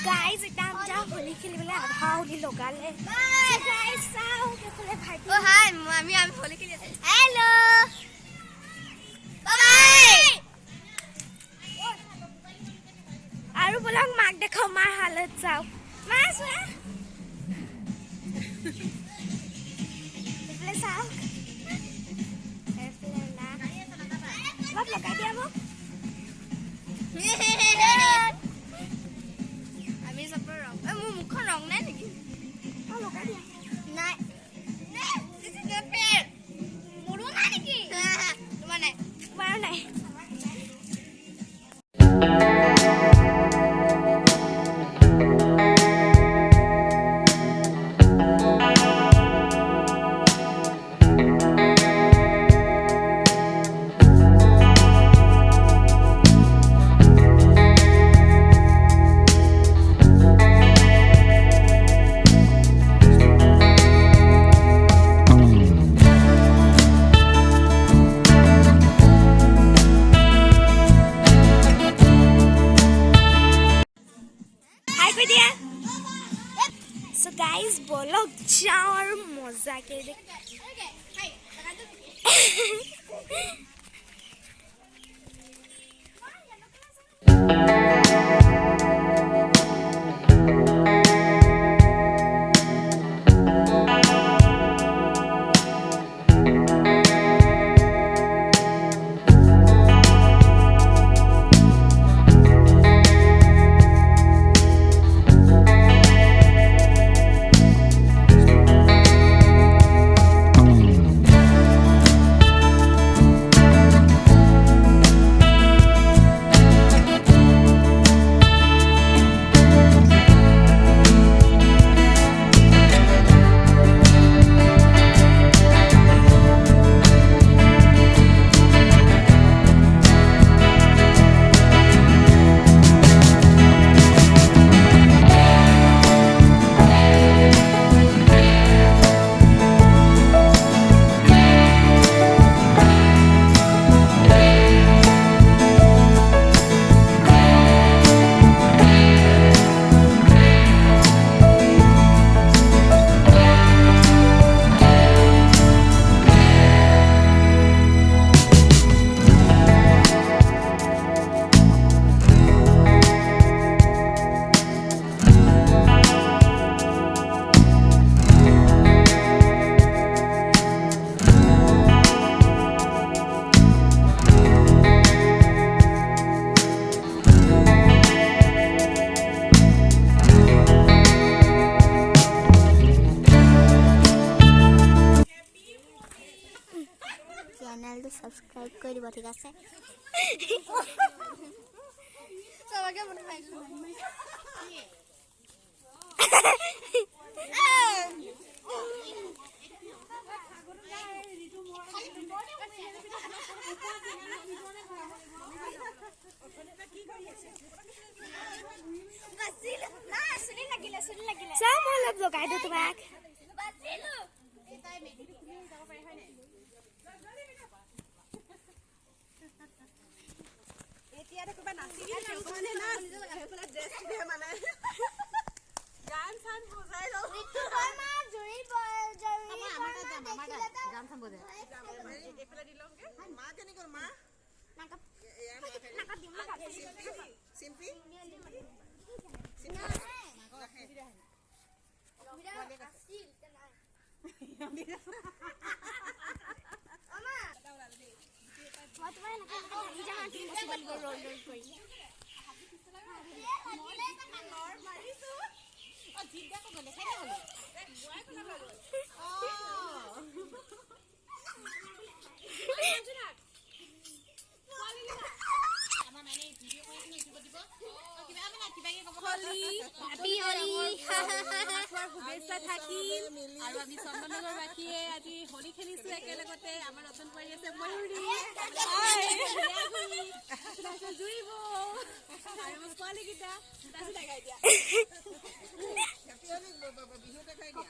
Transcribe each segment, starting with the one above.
guys, it's time to holi khilibole adha holi logale. So guys, sao kefale bhai. Oh hi, mami am holi khili ase. Hello. Bye. Aru bolong mak dekho mar halat sao. Ma swa. Kefale sao. Kefale na. Lop logai dia mo. Ami sapro rong. Mu mukho rong nai niki. Oh logai dia. Nai. This is the fair. Muru nai niki. Tuma nai. Mana nai. So guys, bolo jao aur moza ke dekh. Channel to subscribe kori bo thik ase. Sabake banai lu. Sao mo lop logai do tumak. Happy Holi. শুভেচ্ছা থাকিল আৰু আমি চন্দননগৰ বাকীয়ে আজি হলি খেলিছো একেলগতে আমাৰ নতুন পৰি আছে ময়ূৰী জুৰিব আৰু ছোৱালী গীতা দাসি দেখাই দিয়া হেপি হলি বাবা বিহু দেখাই দিয়া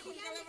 সোনকালে